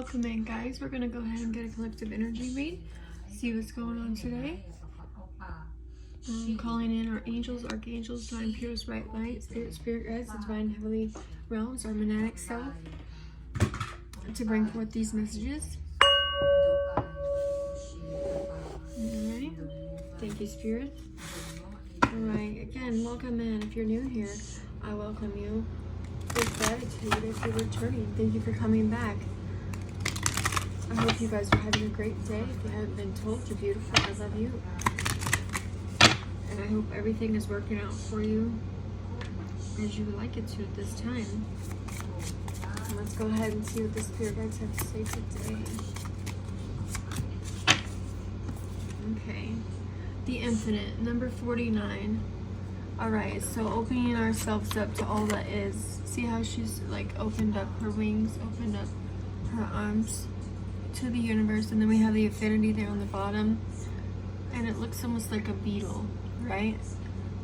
Welcome in, guys. We're going to go ahead and get a collective energy read. See what's going on today. Calling in our angels, archangels, divine purest, right light, spirit guides, the divine heavenly realms, our monadic self, to bring forth these messages. Alright. Thank you, Spirit. Alright, again, welcome in. If you're new here, I welcome you with gratitude. If you're returning, thank you for coming back. I hope you guys are having a great day. If you haven't been told, you're beautiful. I love you. And I hope everything is working out for you as you would like it to at this time. And let's go ahead and see what the spirit guides have to say today. Okay. The infinite, number 49. Alright, so opening ourselves up to all that is. See how she's like opened up her wings, opened up her arms to the universe, and then we have the infinity there on the bottom, and it looks almost like a beetle, right?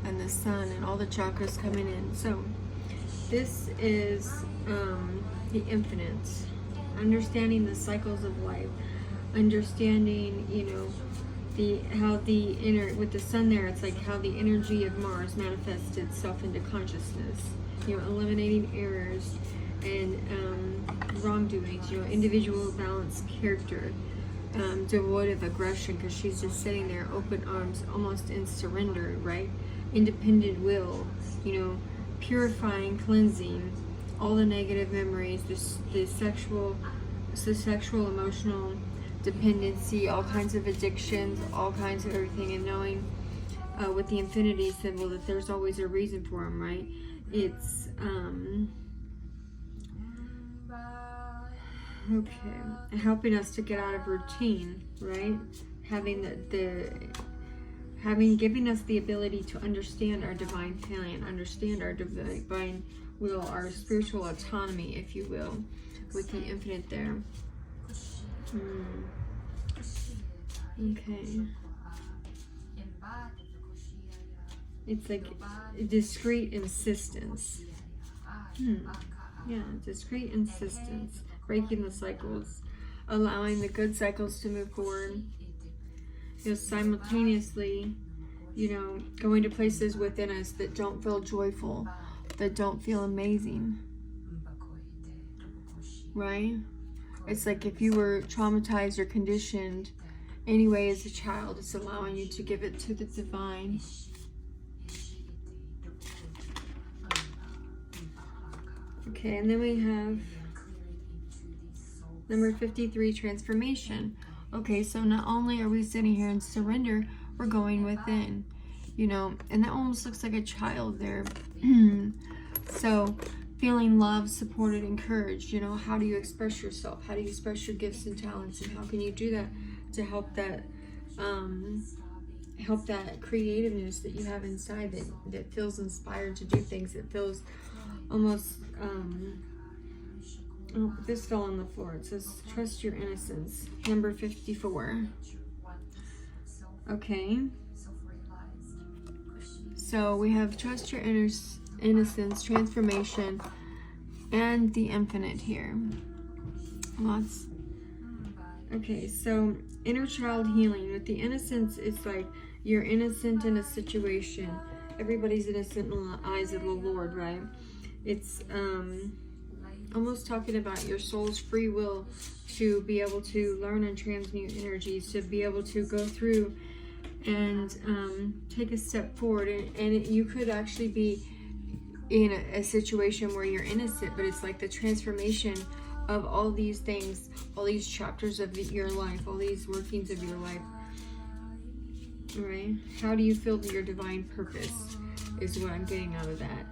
And the sun and all the chakras coming in. So this is the infinite, understanding the cycles of life, understanding, you know, how the inner, with the sun there, it's like how the energy of Mars manifests itself into consciousness, you know, eliminating errors and wrongdoings, you know, individual balanced character, devoid of aggression, because she's just sitting there open arms, almost in surrender, right? Independent will, you know, purifying, cleansing all the negative memories, the sexual, emotional dependency, all kinds of addictions, all kinds of everything, and knowing with the infinity symbol that there's always a reason for them, right? It's okay, helping us to get out of routine, right? Having giving us the ability to understand our divine plan, understand our divine will, our spiritual autonomy, if you will, with the infinite there. Okay. It's like discreet insistence. Yeah, discreet insistence. Breaking the cycles, allowing the good cycles to move forward. You know, simultaneously, you know, going to places within us that don't feel joyful, that don't feel amazing. Right? It's like if you were traumatized or conditioned anyway as a child, it's allowing you to give it to the divine. Okay, and then we have number 53, transformation. Okay, so not only are we sitting here in surrender, we're going within, you know, and that almost looks like a child there. So feeling loved, supported, encouraged, you know, how do you express yourself? How do you express your gifts and talents? And how can you do that to help that creativeness that you have inside that feels inspired to do things, that feels almost, oh, this fell on the floor. It says, trust your innocence. Number 54. Okay. So we have trust your innocence, transformation, and the infinite here. Lots. Okay, so inner child healing. With the innocence, it's like you're innocent in a situation. Everybody's innocent in the eyes of the Lord, right? It's almost talking about your soul's free will to be able to learn and transmute energies, to be able to go through and take a step forward. And you could actually be in a situation where you're innocent, but it's like the transformation of all these things, all these chapters of your life, all these workings of your life. All right? How do you feel your divine purpose is what I'm getting out of that.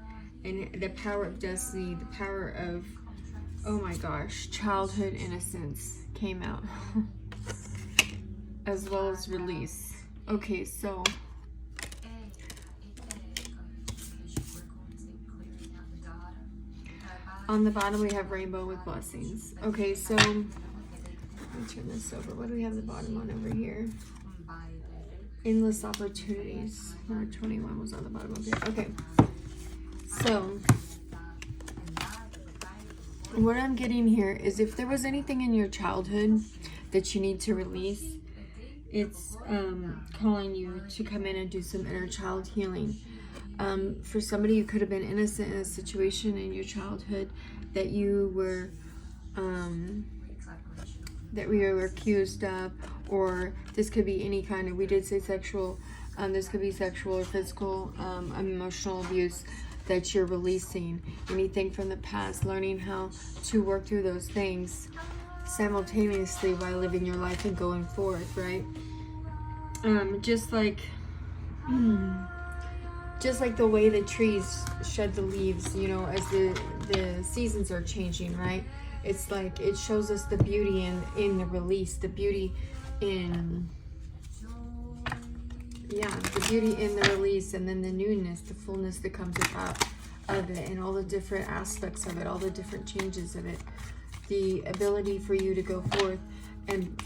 And the power of destiny, the power of, oh my gosh, childhood innocence came out. As well as release. Okay, so on the bottom we have rainbow with blessings. Okay, so let me turn this over. What do we have the bottom on over here? Endless opportunities. Number 21 was on the bottom of here. Okay. So what I'm getting here is if there was anything in your childhood that you need to release, it's calling you to come in and do some inner child healing. For somebody, you could have been innocent in a situation in your childhood that you were accused of, or this could be any kind of, we did say sexual, this could be sexual or physical, emotional abuse that you're releasing, anything from the past, learning how to work through those things simultaneously while living your life and going forth, right? Just like the way the trees shed the leaves, you know, as the seasons are changing, right? It's like it shows us the beauty in the release, the beauty in the beauty in the release, and then the newness, the fullness that comes out of it, and all the different aspects of it, all the different changes of it, the ability for you to go forth and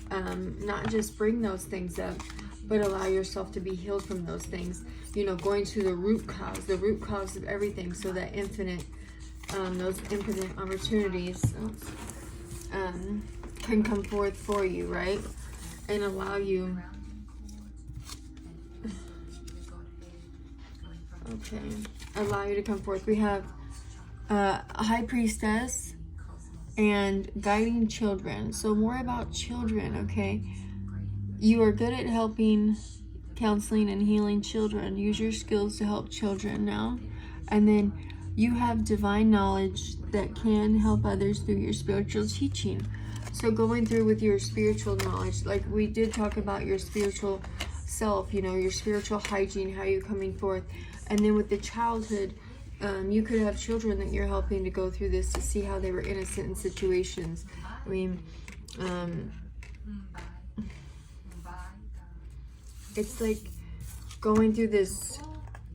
not just bring those things up, but allow yourself to be healed from those things, you know, going to the root cause of everything, so that those infinite opportunities can come forth for you, right? And allow you to come forth. We have a high priestess and guiding children. So more about children, okay? You are good at helping, counseling, and healing children. Use your skills to help children now. And then you have divine knowledge that can help others through your spiritual teaching. So going through with your spiritual knowledge, like we did talk about your spiritual self, you know, your spiritual hygiene, how you're coming forth. And then with the childhood, you could have children that you're helping to go through this to see how they were innocent in situations. I mean, it's like going through this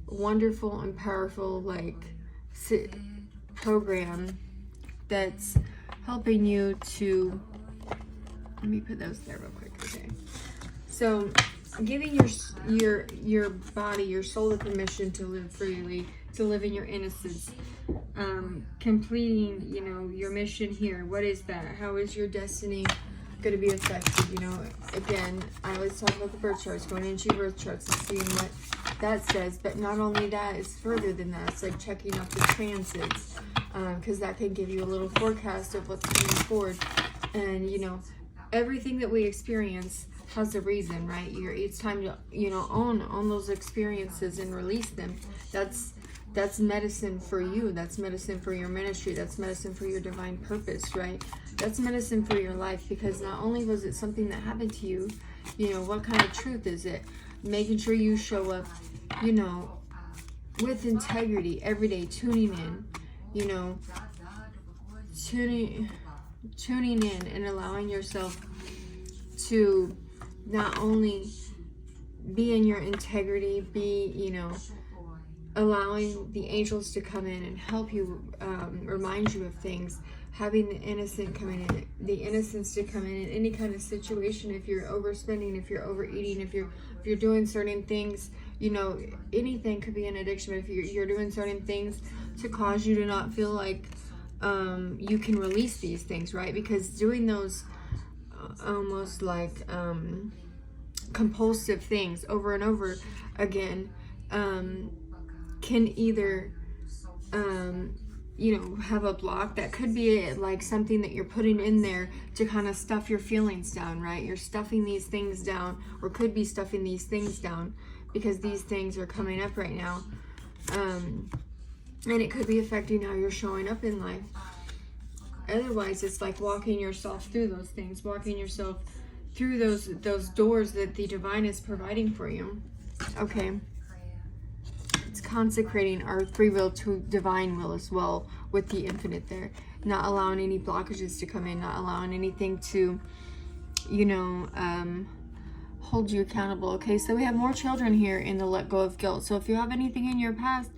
wonderful and powerful program that's helping you to, let me put those there real quick, okay? So giving your body, your soul, the permission to live freely, to live in your innocence, completing, you know, your mission here. What is that? How is your destiny going to be affected? You know, again, I always talk about the birth charts, going into your birth charts and seeing what that says. But not only that, it's further than that. It's like checking out the transits, because that can give you a little forecast of what's coming forward. And, you know, everything that we experience has a reason, right? It's time to, you know, own those experiences and release them. That's medicine for you. That's medicine for your ministry. That's medicine for your divine purpose, right? That's medicine for your life, because not only was it something that happened to you, you know, what kind of truth is it? Making sure you show up, you know, with integrity every day, tuning in, you know, tuning in and allowing yourself to not only be in your integrity, be, you know, allowing the angels to come in and help you, remind you of things, having the innocence to come in any kind of situation. If you're overspending, if you're overeating, if you're doing certain things, you know, anything could be an addiction. But if you're doing certain things to cause you to not feel like you can release these things, right? Because doing those almost like compulsive things over and over again can either you know, have a block that could be like something that you're putting in there to kind of stuff your feelings down, right? You're stuffing these things down, or could be stuffing these things down because these things are coming up right now, and it could be affecting how you're showing up in life. Otherwise, it's like walking yourself through those things, walking yourself through those doors that the divine is providing for you. Okay. It's consecrating our free will to divine will as well, with the infinite there. Not allowing any blockages to come in, not allowing anything to, you know, hold you accountable. Okay, so we have more children here in the let go of guilt. So if you have anything in your past,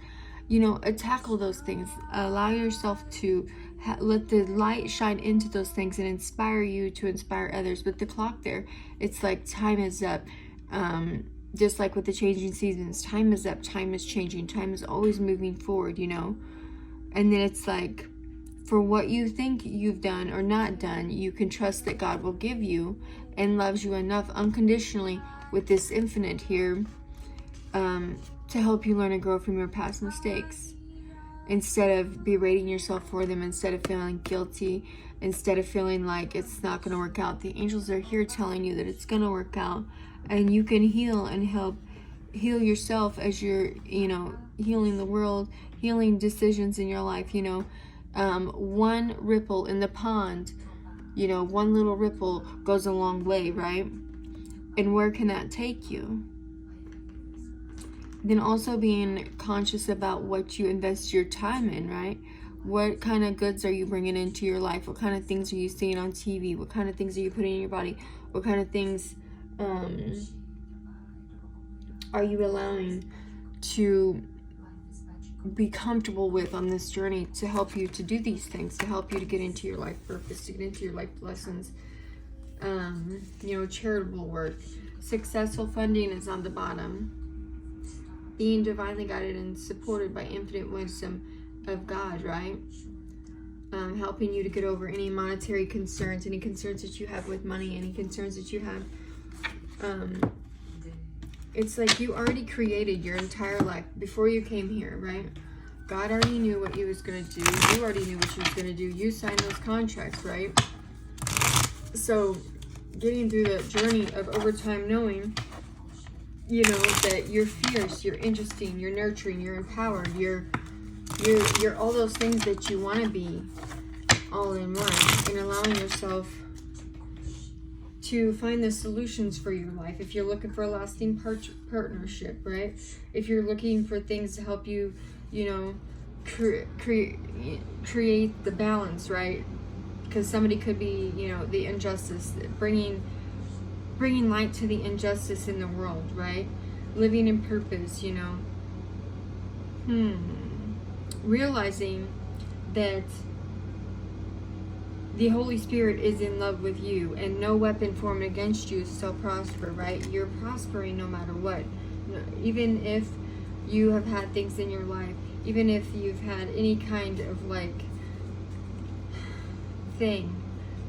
you know, tackle those things. Allow yourself to let the light shine into those things and inspire you to inspire others. With the clock there, it's like time is up. Just like with the changing seasons, time is up, time is changing, time is always moving forward, you know. And then it's like For what you think you've done or not done, you can trust that God will give you and loves you enough unconditionally with this infinite here to help you learn and grow from your past mistakes. Instead of berating yourself for them, instead of feeling guilty, instead of feeling like it's not going to work out, the angels are here telling you that it's going to work out, and you can heal and help heal yourself as you're, healing the world, healing decisions in your life. One ripple in the pond, one little ripple goes a long way, right? And where can that take you? Then also being conscious about what you invest your time in, right? What kind of goods are you bringing into your life? What kind of things are you seeing on TV? What kind of things are you putting in your body? What kind of things are you allowing to be comfortable with on this journey to help you to do these things, to help you to get into your life purpose, to get into your life lessons? Charitable work. Successful funding is on the bottom. Being divinely guided and supported by infinite wisdom of God, right? Helping you to get over any monetary concerns, any concerns that you have with money, any concerns that you have. It's like you already created your entire life before you came here, right? God already knew what he was going to do. You already knew what you was going to do. You signed those contracts, right? So getting through the journey of overtime knowing that you're fierce, you're interesting, you're nurturing, you're empowered, you're all those things that you want to be all in one, and allowing yourself to find the solutions for your life. If you're looking for a lasting partnership, right? If you're looking for things to help you, create the balance, right? Because somebody could be, the injustice, bringing light to the injustice in the world, right? Living in purpose, Realizing that the Holy Spirit is in love with you, and no weapon formed against you shall prosper, right? You're prospering no matter what. Even if you have had things in your life, even if you've had any kind of thing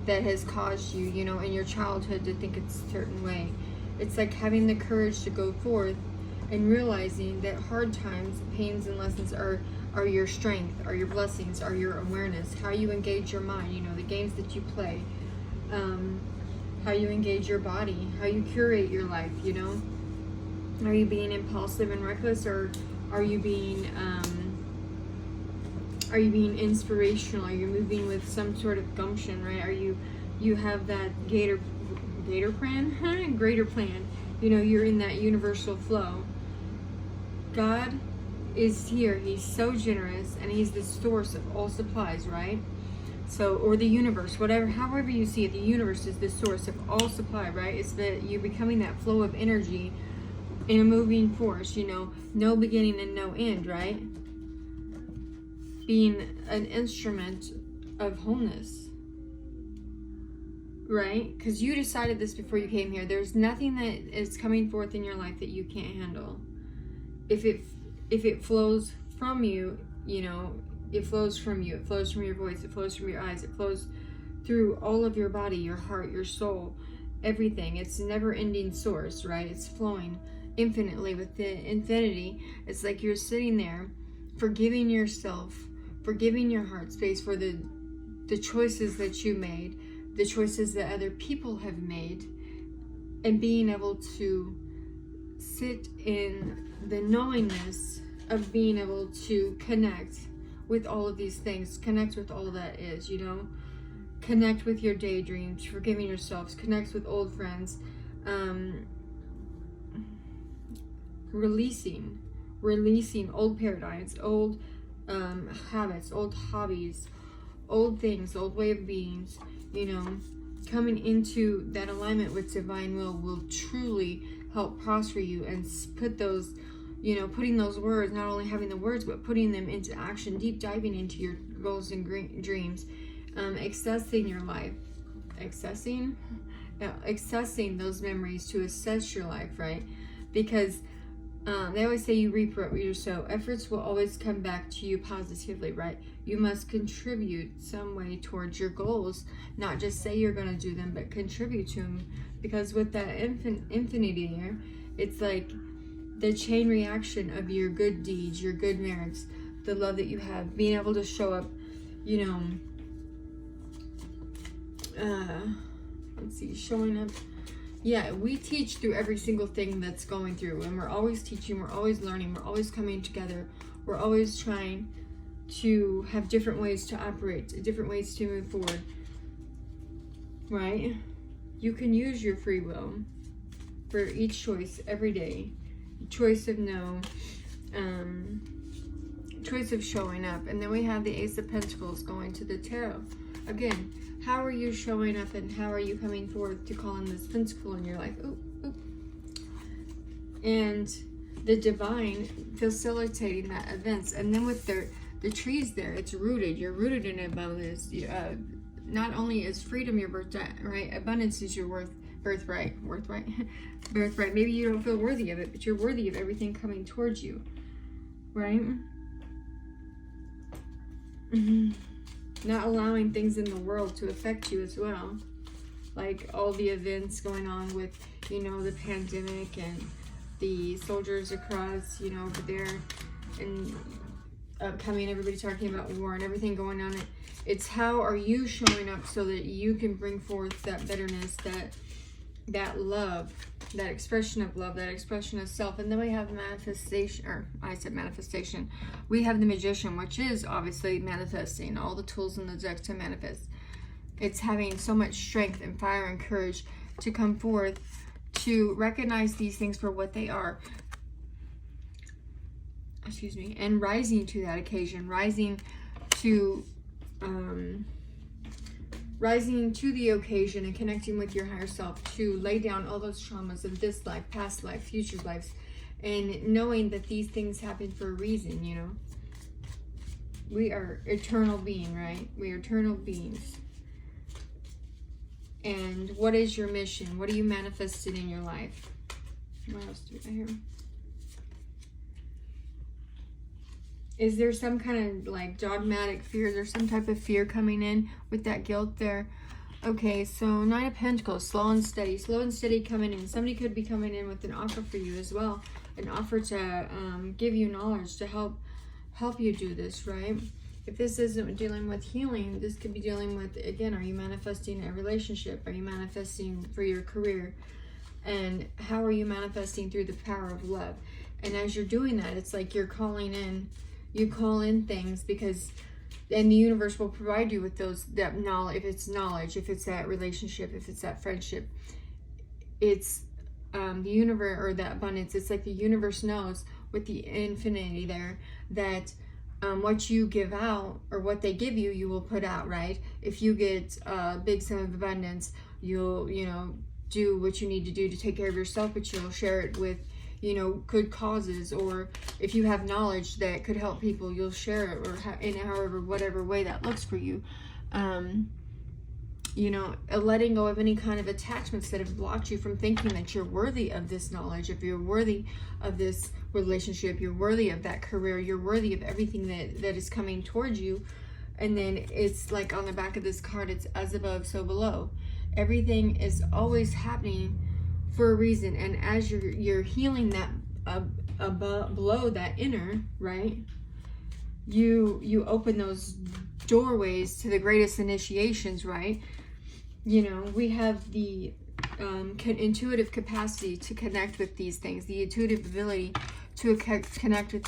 that has caused you, in your childhood to think it's a certain way. It's like having the courage to go forth and realizing that hard times, pains, and lessons are your strength, are your blessings, are your awareness, how you engage your mind, the games that you play, how you engage your body, how you curate your life, Are you being impulsive and reckless, or are you being inspirational? Are you moving with some sort of gumption, right? Are you have that greater plan, you're in that universal flow. God is here. He's so generous, and he's the source of all supplies, right? So, or the universe, however you see it, the universe is the source of all supply, right? It's that you're becoming that flow of energy in a moving force, no beginning and no end, right? Being an instrument of wholeness, right? Because you decided this before you came here. There's nothing that is coming forth in your life that you can't handle. If it flows from you, it flows from you. It flows from your voice. It flows from your eyes. It flows through all of your body, your heart, your soul, everything. It's a never-ending source, right? It's flowing infinitely with the infinity. It's like you're sitting there, forgiving yourself, forgiving your heart space for the choices that you made, the choices that other people have made, and being able to sit in the knowingness of being able to connect with all of these things, connect with all that is, connect with your daydreams, forgiving yourselves, connect with old friends, releasing old paradigms, old habits, old hobbies, old things, old way of beings, coming into that alignment with divine will truly help prosper you and put those, putting those words, not only having the words, but putting them into action, deep diving into your goals and dreams, accessing your life, accessing those memories to assess your life, right? Because They always say you reap what you sow. Efforts will always come back to you positively, right? You must contribute some way towards your goals. Not just say you're going to do them, but contribute to them. Because with that infinity there, it's like the chain reaction of your good deeds, your good merits, the love that you have, being able to show up, you know, let's see, showing up. Yeah, we teach through every single thing that's going through, and we're always teaching, we're always learning, we're always coming together, we're always trying to have different ways to operate, different ways to move forward, right? You can use your free will for each choice every day. Choice of no, choice of showing up. And then we have the Ace of Pentacles going to the Tarot. Again, how are you showing up and how are you coming forward to call in this pentacle in your life? Ooh, ooh. And the divine facilitating that events. And then with the trees there, it's rooted. You're rooted in abundance. Not only is freedom your birthright, right? Abundance is your birthright. Maybe you don't feel worthy of it, but you're worthy of everything coming towards you, right? Not allowing things in the world to affect you as well, like all the events going on with, you know, the pandemic and the soldiers across, you know, over there, and upcoming, everybody talking about war and everything going on. It's how are you showing up so that you can bring forth that bitterness, that love, that expression of love, that expression of self. And then we have manifestation, or I said manifestation. We have the Magician, which is obviously manifesting, all the tools in the deck to manifest. It's having so much strength and fire and courage to come forth, to recognize these things for what they are. Excuse me. And rising to that occasion, rising to the occasion and connecting with your higher self to lay down all those traumas of this life, past life, future lives, and knowing that these things happen for a reason, you know. We are eternal being, right? We are eternal beings. And what is your mission? What are you manifested in your life? What else do we got here? Is there some kind of like dogmatic fear? Is there some type of fear coming in with that guilt there? Okay, so Nine of Pentacles, slow and steady coming in. Somebody could be coming in with an offer for you as well. An offer to give you knowledge to help you do this, right? If this isn't dealing with healing, this could be dealing with, again, are you manifesting a relationship? Are you manifesting for your career? And how are you manifesting through the power of love? And as you're doing that, it's like you're calling in, you call in things because, and the universe will provide you with that knowledge. If it's knowledge, if it's that relationship, if it's that friendship, it's the universe, or that abundance. It's like the universe knows with the infinity there that what you give out, or what they give you, you will put out, right? If you get a big sum of abundance, you'll, you know, do what you need to do to take care of yourself, but you'll share it with, you know, good causes. Or if you have knowledge that could help people, you'll share it, or in however, whatever way that looks for you. You know, letting go of any kind of attachments that have blocked you from thinking that you're worthy of this knowledge, if you're worthy of this relationship, you're worthy of that career, you're worthy of everything that is coming towards you. And then it's like on the back of this card, it's as above, so below. Everything is always happening for a reason. And as you're healing that above, below that inner, right, you open those doorways to the greatest initiations, right? You know, we have the intuitive capacity to connect with these things, the intuitive ability to connect with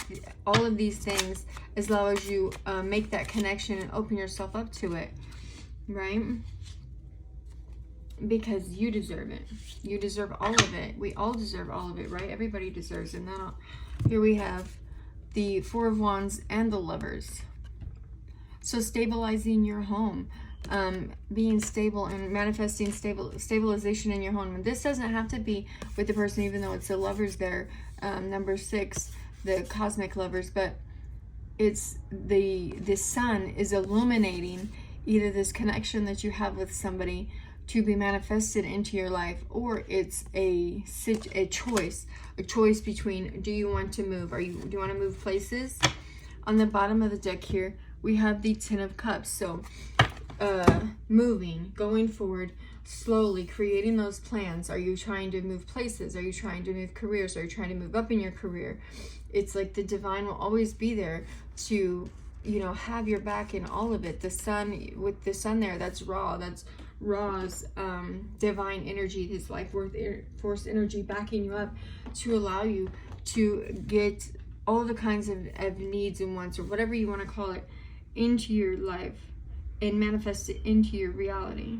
all of these things, as long as you make that connection and open yourself up to it, right? Because you deserve it. You deserve all of it. We all deserve all of it, right? Everybody deserves it. Now, here we have the Four of Wands and the Lovers. So stabilizing your home, being stable and manifesting stabilization in your home. And this doesn't have to be with the person, even though it's the Lovers there, number 6, the cosmic lovers, but it's the sun is illuminating either this connection that you have with somebody to be manifested into your life, or it's a choice between, do you want to move? Do you want to move places? On the bottom of the deck here, we have the Ten of Cups. So moving, going forward, slowly creating those plans. Are you trying to move places? Are you trying to move careers? Are you trying to move up in your career? It's like the divine will always be there to, you know, have your back in all of it. The sun, with the sun there, that's Ra. That's Ra's divine energy, his life force energy backing you up to allow you to get all the kinds of needs and wants, or whatever you want to call it, into your life and manifest it into your reality.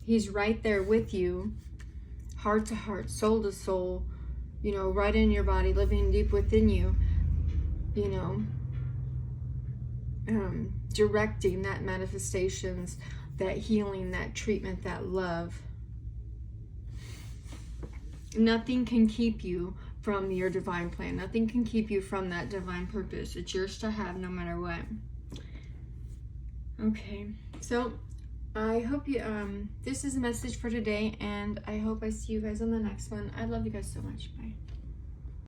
He's right there with you, heart to heart, soul to soul, you know, right in your body, living deep within you, you know, directing that manifestations, that healing, that treatment, that love. Nothing can keep you from your divine plan. Nothing can keep you from that divine purpose. It's yours to have no matter what. Okay, so I hope you, this is a message for today, and I hope I see you guys on the next one. I love you guys so much. Bye.